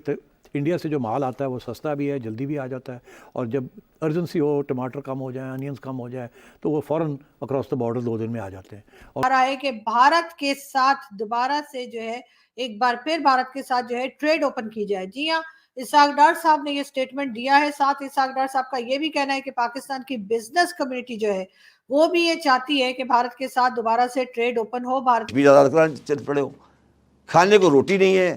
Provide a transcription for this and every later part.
तो इंडिया से जो माल आता है वो सस्ता भी है, जल्दी भी आ जाता है, और जब अर्जेंसी हो, टमाटर कम हो जाए, अनियंस कम हो जाए, तो वो फ़ौरन अक्रॉस द बॉर्डर 2 दिन में आ जाते हैं। और रहा है कि भारत के साथ दोबारा से जो है एक बार फिर भारत के साथ जो है ट्रेड ओपन की जाए। जी हाँ, इसहाक डार साहब ने ये स्टेटमेंट दिया है। साथ इसहाक डार साहब का ये भी कहना है कि पाकिस्तान की बिजनेस कम्युनिटी जो है वो भी ये चाहती है कि भारत के साथ दोबारा से ट्रेड ओपन हो। भारत कश्मीर आज़ाद कराने चल पड़े हो, खाने को रोटी नहीं है,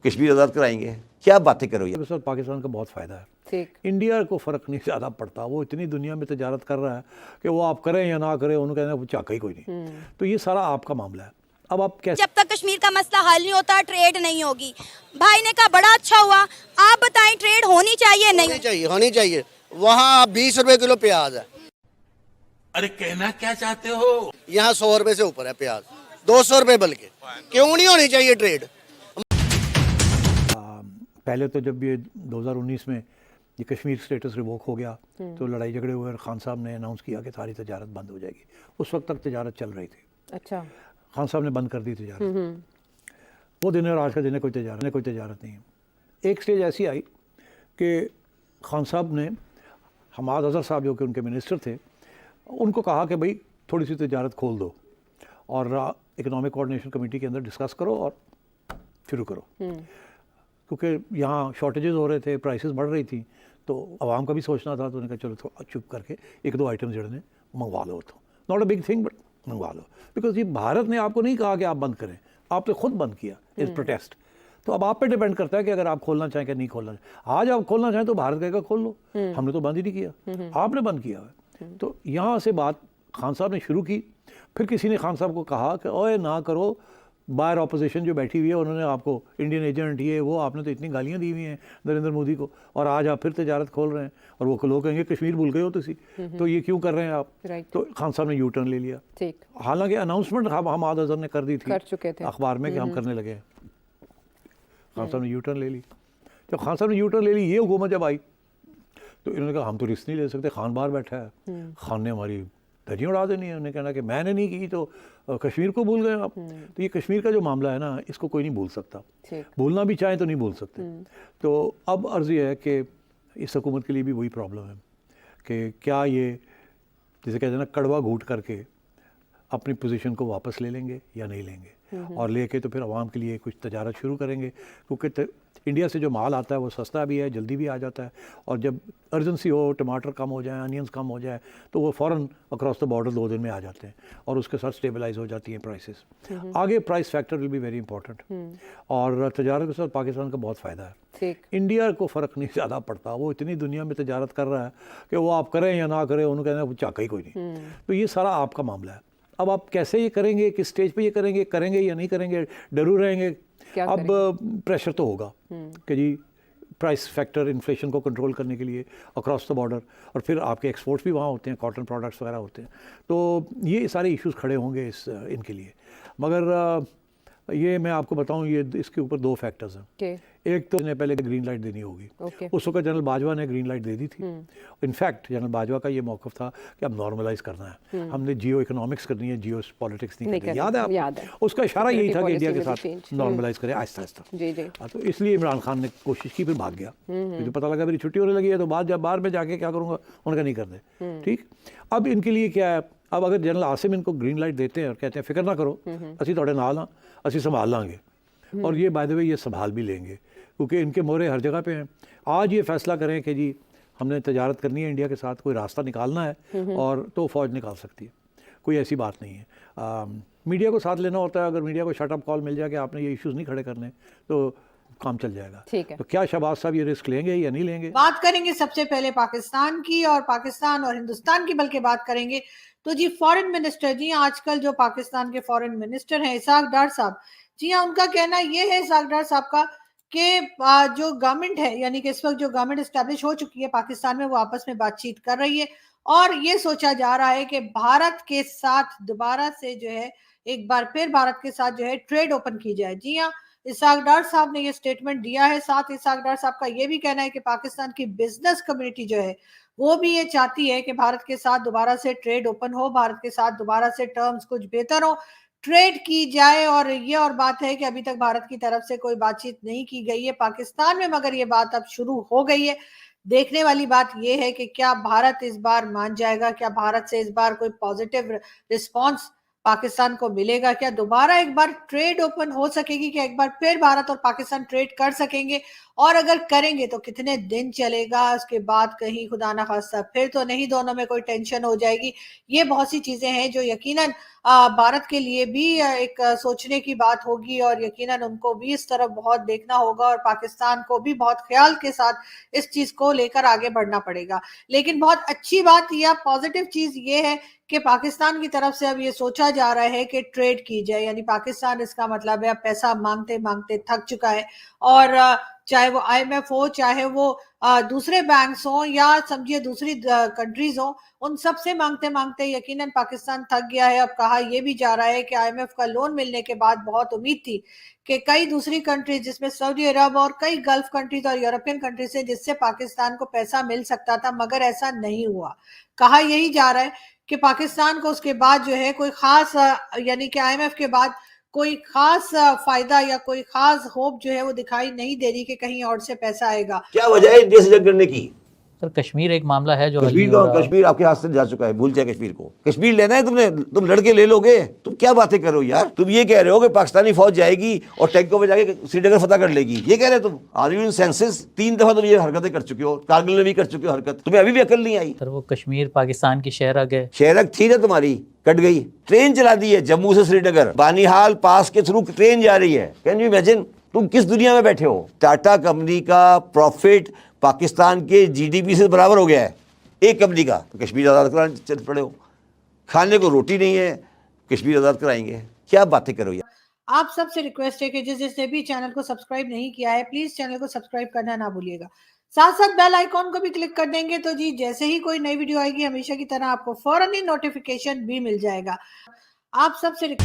कश्मीर आज़ाद कराएंगे, क्या बातें करो ये। सर पाकिस्तान का बहुत फ़ायदा है, ठीक। इंडिया को फ़र्क नहीं ज़्यादा पड़ता, वो इतनी दुनिया में तजारत कर रहा है कि वो आप करें या ना करें, उन्होंने कहना चाका ही कोई नहीं। तो ये सारा आपका मामला है। अब आप कैसे, जब तक कश्मीर का मसला हल नहीं होता ट्रेड नहीं होगी। भाई ने कहा बड़ा अच्छा हुआ, आप बताएं ट्रेड होनी चाहिए नहीं होनी चाहिए। वहाँ 20 रुपए किलो प्याज है। अरे कहना क्या चाहते हो? यहाँ 100 रुपए से ऊपर है प्याज, 200 रुपए बल्कि। क्यों नहीं होनी चाहिए ट्रेड? पहले तो जब ये 2019 में ये कश्मीर स्टेटस रिवोक हो गया तो लड़ाई झगड़े हुए और खान साहब ने अनाउंस किया कि सारी तजारत बंद हो जाएगी। उस वक्त तक तजारत चल रही थी। अच्छा, खान साहब ने बंद कर दी तजारत। वो दिन और आज का दिन है, कोई तजारत नहीं है। एक स्टेज ऐसी आई कि खान साहब ने हमाद अजहर साहब जो कि उनके मिनिस्टर थे उनको कहा कि भाई थोड़ी सी तजारत खोल दो और इकोनॉमिक कोऑर्डिनेशन कमेटी के अंदर डिस्कस करो और शुरू करो, क्योंकि यहाँ शॉर्टेजेस हो रहे थे, प्राइसेस बढ़ रही थी, तो आवाम का भी सोचना था। तो उन्होंने कहा चलो चुप करके 1-2 आइटम जड़ने मंगवा लो, तो not a big thing but मंगवा लो, बिकॉज ये भारत ने आपको नहीं कहा कि आप बंद करें, आपने खुद बंद किया इस प्रोटेस्ट। तो अब आप पे डिपेंड करता है कि अगर आप खोलना चाहें कि नहीं खोलना चाहें। आज आप खोलना चाहें तो भारत कहेगा खोल लो, हमने तो बंद ही नहीं किया, आपने बंद किया है। तो यहाँ से बात खान साहब ने शुरू की। फिर किसी ने खान साहब को कहा कि ओए ना करो, बाहर ऑपोजिशन जो बैठी हुई है उन्होंने आपको इंडियन एजेंट ये वो, आपने तो इतनी गालियाँ दी हुई हैं नरेंद्र मोदी को, और आज आप फिर तजारत खोल रहे हैं और वो लोग कहेंगे कश्मीर भूल गए हो तुसी, तो ये क्यों कर रहे हैं आप। तो खान साहब ने यू टर्न ले लिया। ठीक। हालांकि अनाउंसमेंट हमाद अजहर ने कर दी थी, कर चुके थे अखबार में कि हम करने लगे हैं। खान साहब ने यू टर्न ले ली। जब खान साहब ने यू टर्न ले ली, ये हुकूमत जब आई तो इन्होंने कहा हम तो रिस्क नहीं ले सकते, खान बाहर बैठा है, खान ने हमारी धज्जियाँ उड़ा देनी है। उन्होंने कहना कि मैंने नहीं की तो कश्मीर को भूल गए आप। तो ये कश्मीर का जो मामला है ना, इसको कोई नहीं भूल सकता, भूलना भी चाहे तो नहीं भूल सकते। तो अब अर्ज़ ये है कि इस हुकूमत के लिए भी वही प्रॉब्लम है कि क्या ये जैसे कहते हैं ना कड़वा घूट करके अपनी पोजीशन को वापस ले लेंगे या नहीं लेंगे, और लेके तो फिर आवाम के लिए कुछ तजारत शुरू करेंगे, क्योंकि इंडिया से जो माल आता है वो सस्ता भी है, जल्दी भी आ जाता है, और जब अर्जेंसी हो, टमाटर कम हो जाए, अनियंस कम हो जाए, तो वो फ़ौरन अक्रॉस द बॉर्डर 2 दिन में आ जाते हैं और उसके साथ स्टेबलाइज हो जाती हैं प्राइसेस। आगे price factor will be very important, और तजारत के साथ पाकिस्तान का बहुत फ़ायदा है। इंडिया को फ़र्क नहीं ज़्यादा पड़ता, वो इतनी दुनिया में तजारत कर रहा है कि वो आप करें या ना करें, उन्होंने कहना चाका ही कोई नहीं। तो ये सारा आपका मामला है। अब आप कैसे ये करेंगे, किस स्टेज पे ये करेंगे या नहीं करेंगे, डरू रहेंगे। अब प्रेशर तो होगा कि जी प्राइस फैक्टर इन्फ्लेशन को कंट्रोल करने के लिए अक्रॉस द बॉर्डर, और फिर आपके एक्सपोर्ट्स भी वहाँ होते हैं, कॉटन प्रोडक्ट्स वगैरह होते हैं, तो ये सारे इश्यूज खड़े होंगे इनके लिए। मगर ये मैं आपको बताऊं, ये इसके ऊपर 2 फैक्टर्स हैं। एक तो ने पहले ग्रीन लाइट देनी होगी। उस वक्त जनरल बाजवा ने ग्रीन लाइट दे दी थी। इनफैक्ट जनरल बाजवा का ये मौक़िफ़ था कि अब नॉर्मलाइज करना है, हमने जियो इकोनॉमिक्स करनी है, जियो पॉलिटिक्स नहीं करनी। याद है आपको? उसका इशारा यही था कि इंडिया के साथ नॉर्मलाइज करें आहिस्ता आहिस्ता। तो इसलिए इमरान खान ने कोशिश की, फिर भाग गया, मुझे पता लगा मेरी छुट्टी होने लगी है, तो बाहर में जाके क्या करूँगा, उनका नहीं करते। ठीक, अब इनके लिए क्या है, अब अगर जनरल आसिम इनको ग्रीन लाइट देते हैं और कहते हैं फिक्र ना करो, असी थोड़े नाल हाँ, असी संभाल लांगे, और ये बाय द वे ये संभाल भी लेंगे, क्योंकि इनके मोहरे हर जगह पे हैं। आज ये फैसला करें कि जी हमने तजारत करनी है इंडिया के साथ, कोई रास्ता निकालना है, और तो फ़ौज निकाल सकती है, कोई ऐसी बात नहीं है। मीडिया को साथ लेना होता है, अगर मीडिया को शट अप कॉल मिल जाए कि आपने ये इश्यूज़ नहीं खड़े करने, तो काम चल जाएगा। ठीक है। तो क्या शहबाज साहब ये रिस्क लेंगे या नहीं लेंगे? बात करेंगे सबसे पहले पाकिस्तान की, और पाकिस्तान और हिंदुस्तान की बल्कि बात करेंगे। तो जी फॉरेन मिनिस्टर, जी आजकल जो पाकिस्तान के फॉरेन मिनिस्टर हैं इसहाक डार साहब, जी हाँ, उनका कहना ये है इसहाक डार साहब का कि जो गवर्नमेंट है, यानी कि इस वक्त जो गवर्नमेंट एस्टेब्लिश हो चुकी है पाकिस्तान में, वो आपस में बातचीत कर रही है, और ये सोचा जा रहा है कि भारत के साथ दोबारा से जो है एक बार फिर भारत के साथ जो है ट्रेड ओपन की जाए। जी हाँ, इसहाक डार साहब ने ये स्टेटमेंट दिया है। साथ इसहाक डार साहब का ये भी कहना है कि पाकिस्तान की बिजनेस कम्युनिटी जो है वो भी ये चाहती है कि भारत के साथ दोबारा से ट्रेड ओपन हो, भारत के साथ दोबारा से टर्म्स कुछ बेहतर हो। ट्रेड की जाए। और ये और बात है कि अभी तक भारत की तरफ से कोई बातचीत नहीं की गई है पाकिस्तान में, मगर ये बात अब शुरू हो गई है। देखने वाली बात ये है कि क्या भारत इस बार मान जाएगा, क्या भारत से इस बार कोई पॉजिटिव रिस्पांस पाकिस्तान को मिलेगा, क्या दोबारा एक बार ट्रेड ओपन हो सकेगी, क्या एक बार फिर भारत और पाकिस्तान ट्रेड कर सकेंगे, और अगर करेंगे तो कितने दिन चलेगा, उसके बाद कहीं खुदा ना खास्ता फिर तो नहीं दोनों में कोई टेंशन हो जाएगी। ये बहुत सी चीजें हैं जो यकीनन भारत के लिए भी एक सोचने की बात होगी, और यकीनन उनको भी इस तरफ बहुत देखना होगा, और पाकिस्तान को भी बहुत ख्याल के साथ इस चीज को लेकर आगे बढ़ना पड़ेगा। लेकिन बहुत अच्छी बात या पॉजिटिव चीज ये है कि पाकिस्तान की तरफ से अब ये सोचा जा रहा है कि ट्रेड की जाए, यानी पाकिस्तान इसका मतलब है अब पैसा मांगते मांगते थक चुका है, और चाहे वो IMF हो, चाहे वो दूसरे बैंक्स हो, या समझिए दूसरी कंट्रीज हो, उन सब से मांगते मांगते यकीनन पाकिस्तान थक गया है। अब कहा यह भी जा रहा है कि IMF का लोन मिलने के बाद बहुत उम्मीद थी कि कई दूसरी कंट्रीज जिसमें सऊदी अरब और कई गल्फ कंट्रीज और यूरोपियन कंट्रीज से जिससे पाकिस्तान को पैसा मिल सकता था, मगर ऐसा नहीं हुआ। कहा यही जा रहा है कि पाकिस्तान को उसके बाद जो है कोई खास यानी कि IMF के बाद कोई खास फायदा या कोई खास होप जो है वो दिखाई नहीं दे रही कि कहीं और से पैसा आएगा। क्या वजह है इंडिया से जंग करने की? सर कश्मीर एक मामला है जो कश्मीर का, कश्मीर आपके हाथ से जा चुका है, भूल जाए कश्मीर को। कश्मीर लेना है तुमने, तुम लड़के ले लोगे। तुम क्या बातें कर रहे हो यार? तुम ये कह रहे हो कि पाकिस्तानी फौज जाएगी और टैंकों में जाके श्रीनगर फतह कर लेगी, ये कह रहे हो तुम? Are you in senses? 3 दफा तुम ये हरकतें कर चुके हो, कारगिल में भी कर चुके हो हरकत, तुम्हें अभी भी अकल नहीं आई? सर वो कश्मीर पाकिस्तान की शहरग है। शहरग थी ना तुम्हारी, कट गई। ट्रेन चला दी है जम्मू से श्रीनगर, बानीहाल पास के थ्रू ट्रेन जा रही है। Can you imagine? तुम किस दुनिया में बैठे हो? टाटा कंपनी का प्रॉफिट पाकिस्तान के GDP से बराबर हो गया है, एक कंपनी का। तो कश्मीर आज़ाद कराने चल पड़े हो, खाने को रोटी नहीं है, कश्मीर आज़ाद कराएंगे, क्या बातें करो यार। आप सबसे रिक्वेस्ट है कि जिसने भी चैनल को सब्सक्राइब नहीं किया है प्लीज चैनल को सब्सक्राइब करना ना भूलिएगा, साथ साथ बेल आइकॉन को भी क्लिक कर देंगे तो जी जैसे ही कोई नई वीडियो आएगी हमेशा की तरह आपको फौरन ही नोटिफिकेशन भी मिल जाएगा। आप सबसे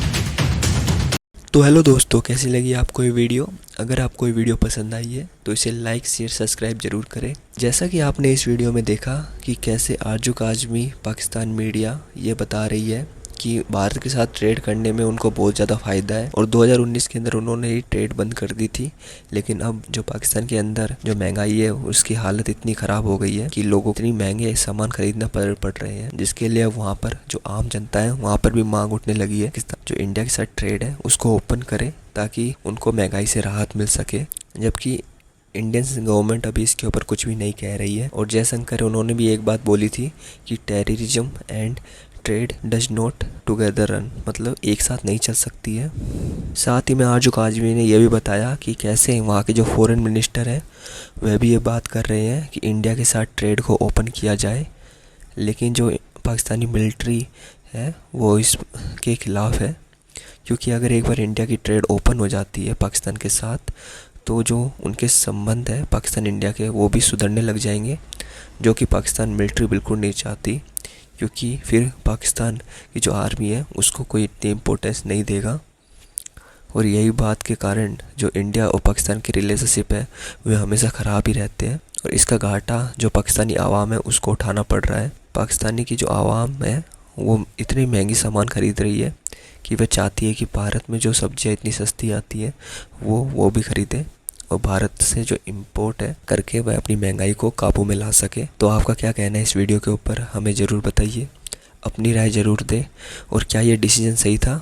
तो हेलो दोस्तों, कैसी लगी आपको ये वीडियो? अगर आपको ये वीडियो पसंद आई है तो इसे लाइक शेयर सब्सक्राइब ज़रूर करें। जैसा कि आपने इस वीडियो में देखा कि कैसे आरजू काज़मी पाकिस्तान मीडिया ये बता रही है कि भारत के साथ ट्रेड करने में उनको बहुत ज़्यादा फ़ायदा है, और 2019 के अंदर उन्होंने ही ट्रेड बंद कर दी थी। लेकिन अब जो पाकिस्तान के अंदर जो महंगाई है उसकी हालत इतनी ख़राब हो गई है कि लोगों को इतनी महंगे सामान खरीदना पड़ रहे हैं, जिसके लिए वहाँ पर जो आम जनता है वहाँ पर भी मांग उठने लगी है कि जो इंडिया के साथ ट्रेड है उसको ओपन करे ताकि उनको महंगाई से राहत मिल सके। जबकि इंडियन गवर्नमेंट अभी इसके ऊपर कुछ भी नहीं कह रही है। और जयशंकर उन्होंने भी एक बात बोली थी कि terrorism and trade does not together run, मतलब एक साथ नहीं चल सकती है। साथ ही में आरजू काज़मी ने यह भी बताया कि कैसे वहाँ के जो फॉरेन मिनिस्टर हैं वह भी ये बात कर रहे हैं कि इंडिया के साथ ट्रेड को ओपन किया जाए, लेकिन जो पाकिस्तानी मिलिट्री है वो इसके ख़िलाफ़ है, क्योंकि अगर एक बार इंडिया की ट्रेड ओपन हो जाती है पाकिस्तान के साथ तो जो उनके संबंध है पाकिस्तान इंडिया के वो भी सुधरने लग जाएंगे, जो कि पाकिस्तान मिलिट्री बिल्कुल नहीं चाहती, क्योंकि फिर पाकिस्तान की जो आर्मी है उसको कोई इतनी इम्पोर्टेंस नहीं देगा। और यही बात के कारण जो इंडिया और पाकिस्तान की रिलेशनशिप है वह हमेशा ख़राब ही रहते हैं, और इसका घाटा जो पाकिस्तानी आवाम है उसको उठाना पड़ रहा है। पाकिस्तानी की जो आवाम है वो इतनी महंगी सामान ख़रीद रही है कि वह चाहती है कि भारत में जो सब्जियां इतनी सस्ती आती है वो भी ख़रीदे, और भारत से जो इंपोर्ट है करके वह अपनी महंगाई को काबू में ला सके। तो आपका क्या कहना है इस वीडियो के ऊपर हमें ज़रूर बताइए, अपनी राय ज़रूर दें, और क्या ये डिसीजन सही था?